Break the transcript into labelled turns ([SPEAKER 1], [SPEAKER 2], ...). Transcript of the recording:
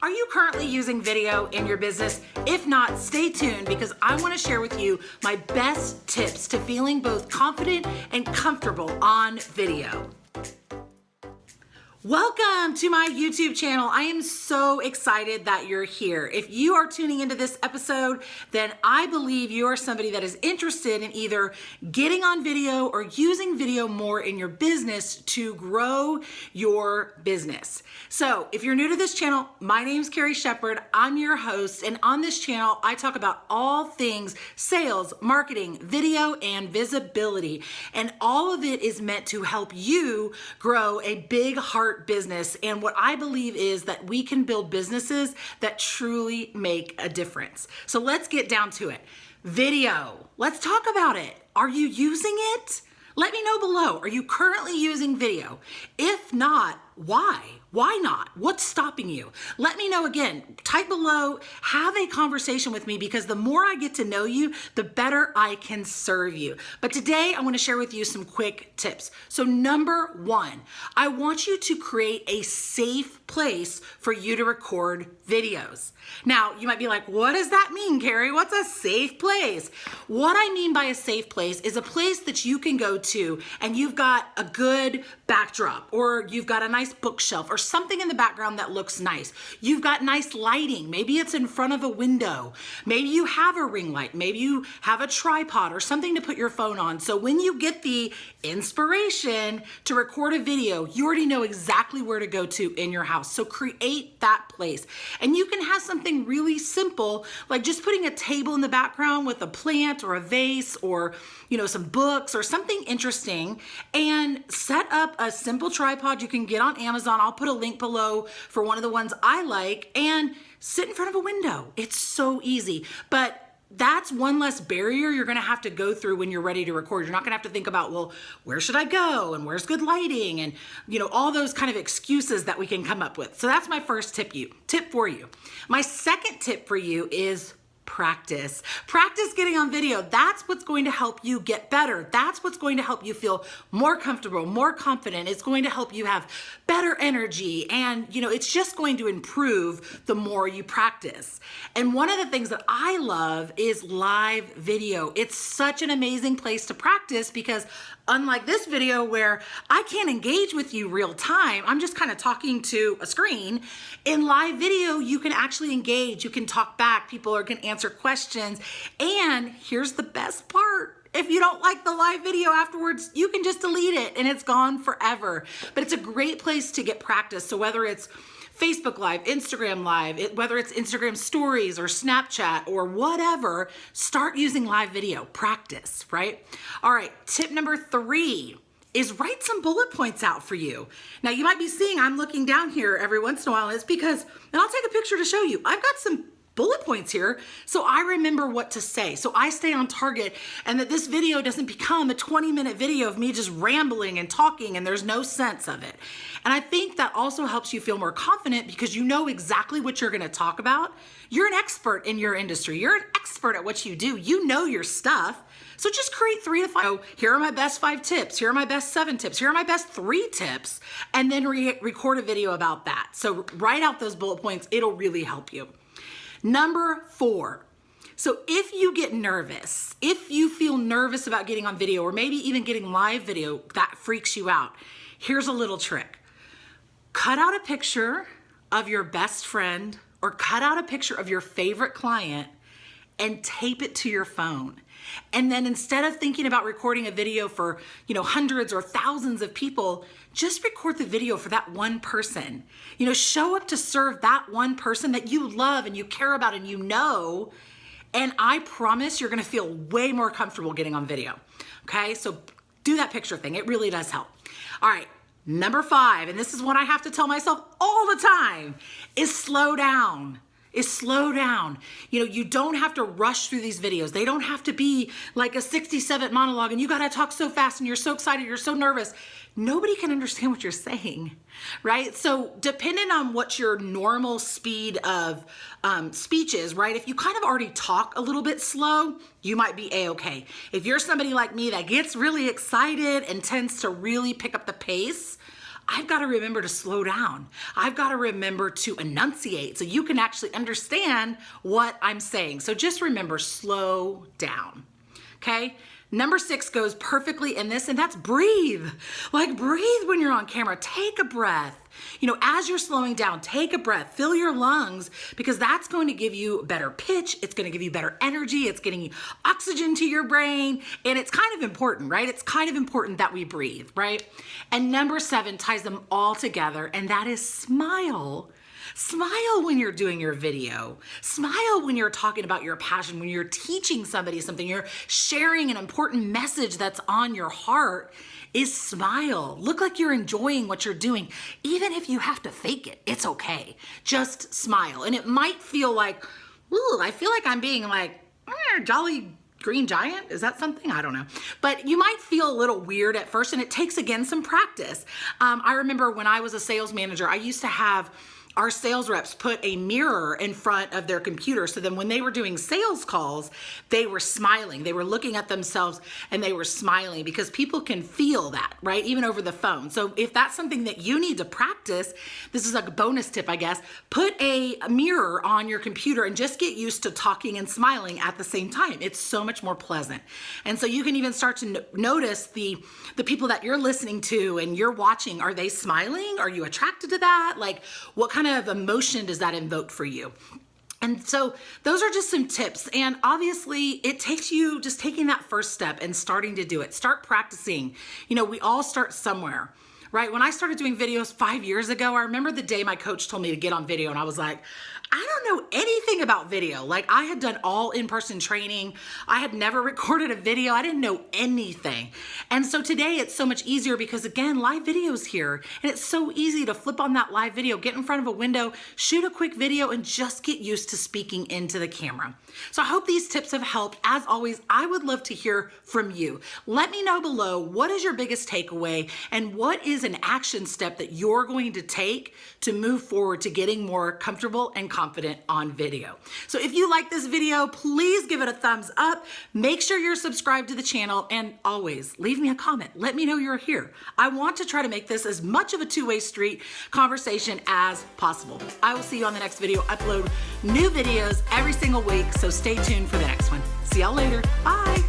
[SPEAKER 1] Are you currently using video in your business? If not, stay tuned because I want to share with you my best tips to feeling both confident and comfortable on video. Welcome to my YouTube channel. I am so excited that you're here. If you are tuning into this episode, then I believe you are somebody that is interested in either getting on video or using video more in your business to grow your business. So if you're new to this channel, my name is Carrie Shepard. I'm your host, and on this channel, I talk about all things sales, marketing, video, and visibility. And all of it is meant to help you grow a big heart business. And what I believe is that we can build businesses that truly make a difference. So let's get down to it. Video. Let's talk about it. Are you using it? Let me know below. Are you currently using video? If not, why? Why not? What's stopping you? Let me know again. Type below, have a conversation with me because the more I get to know you, the better I can serve you. But today I want to share with you some quick tips. So number one, I want you to create a safe place for you to record videos. Now, you might be like, what does that mean, Carrie? What's a safe place? What I mean by a safe place is a place that you can go to and you've got a good backdrop, or you've got a nice bookshelf, or something in the background that looks nice. You've got nice lighting. Maybe it's in front of a window. Maybe you have a ring light. Maybe you have a tripod or something to put your phone on. So when you get the inspiration to record a video, you already know exactly where to go to in your house. So create that place. And you can have something really simple, like just putting a table in the background with a plant or a vase or, some books or something interesting, and set up a simple tripod you can get on Amazon. I'll put a link below for one of the ones I like, and sit in front of a window. It's so easy, but that's one less barrier you're gonna have to go through when you're ready to record. You're not gonna have to think about, well, where should I go? And where's good lighting? And all those kind of excuses that we can come up with. So that's my first tip for you. My second tip for you is practice. Practice getting on video. That's what's going to help you get better. That's what's going to help you feel more comfortable, more confident. It's going to help you have better energy. And, it's just going to improve the more you practice. And one of the things that I love is live video. It's such an amazing place to practice because unlike this video where I can't engage with you real time, I'm just kind of talking to a screen. In live video, you can actually engage, you can talk back, people can answer questions. And here's the best part. If you don't like the live video afterwards, you can just delete it and it's gone forever. But it's a great place to get practice. So whether it's Facebook Live, Instagram Live, whether it's Instagram Stories or Snapchat or whatever, start using live video. Practice, right? All right, tip number 3 is write some bullet points out for you. Now you might be seeing I'm looking down here every once in a while, and it's because, and I'll take a picture to show you, I've got some bullet points here so I remember what to say, so I stay on target, and that this video doesn't become a 20-minute video of me just rambling and talking and there's no sense of it. And I think that also helps you feel more confident because you know exactly what you're going to talk about. You're an expert in your industry. You're an expert at what you do. You know your stuff. So just create 3 to 5. Here are my best 5 tips. Here are my best 7 tips. Here are my best 3 tips. And then record a video about that. So write out those bullet points. It'll really help you. Number 4. So if you get nervous, if you feel nervous about getting on video or maybe even getting live video, that freaks you out, here's a little trick. Cut out a picture of your best friend or cut out a picture of your favorite client and tape it to your phone. And then instead of thinking about recording a video for, hundreds or thousands of people, just record the video for that one person. Show up to serve that one person that you love and you care about and and I promise you're gonna feel way more comfortable getting on video. Okay, so do that picture thing. It really does help. All right. Number 5, and this is what I have to tell myself all the time, is slow down. You don't have to rush through these videos. They don't have to be like a 60-second monologue and you gotta talk so fast and you're so excited, you're so nervous. Nobody can understand what you're saying, right? So depending on what your normal speed of speech is, right? If you kind of already talk a little bit slow, you might be A-okay. If you're somebody like me that gets really excited and tends to really pick up the pace, I've got to remember to slow down. I've got to remember to enunciate so you can actually understand what I'm saying. So just remember, slow down. Okay? Number 6 goes perfectly in this, and that's breathe. Like, breathe when you're on camera. Take a breath. You know, as you're slowing down, take a breath, fill your lungs, because that's going to give you better pitch. It's going to give you better energy. It's getting you oxygen to your brain. And it's kind of important, right? It's kind of important that we breathe, right? And number 7 ties them all together, and that is smile. Smile when you're doing your video. Smile when you're talking about your passion, when you're teaching somebody something, you're sharing an important message that's on your heart. Is smile. Look like you're enjoying what you're doing. Even if you have to fake it, it's okay. Just smile. And it might feel like, ooh, I feel like I'm being like, Jolly Green Giant? Is that something? I don't know. But you might feel a little weird at first, and it takes, again, some practice. I remember when I was a sales manager, I used to have our sales reps put a mirror in front of their computer, so then when they were doing sales calls, they were smiling. They were looking at themselves and they were smiling, because people can feel that, right? Even over the phone. So if that's something that you need to practice, this is like a bonus tip, I guess. Put a mirror on your computer and just get used to talking and smiling at the same time. It's so much more pleasant. And so you can even start to notice the people that you're listening to and you're watching. Are they smiling? Are you attracted to that? Like, what kind of emotion does that invoke for you? And so those are just some tips. And obviously it takes you just taking that first step and starting to do it. Start practicing. You know, we all start somewhere, right? When I started doing videos 5 years ago, I remember the day my coach told me to get on video, and I was like, I don't know anything about video. Like, I had done all in-person training. I had never recorded a video. I didn't know anything. And so today it's so much easier because, again, live video's here, and it's so easy to flip on that live video, get in front of a window, shoot a quick video, and just get used to speaking into the camera. So I hope these tips have helped. As always, I would love to hear from you. Let me know below, what is your biggest takeaway, and what is an action step that you're going to take to move forward to getting more comfortable and confident on video. So if you like this video, please give it a thumbs up. Make sure you're subscribed to the channel, and always leave me a comment. Let me know you're here. I want to try to make this as much of a two-way street conversation as possible. I will see you on the next video. Upload new videos every single week, so stay tuned for the next one. See y'all later. Bye.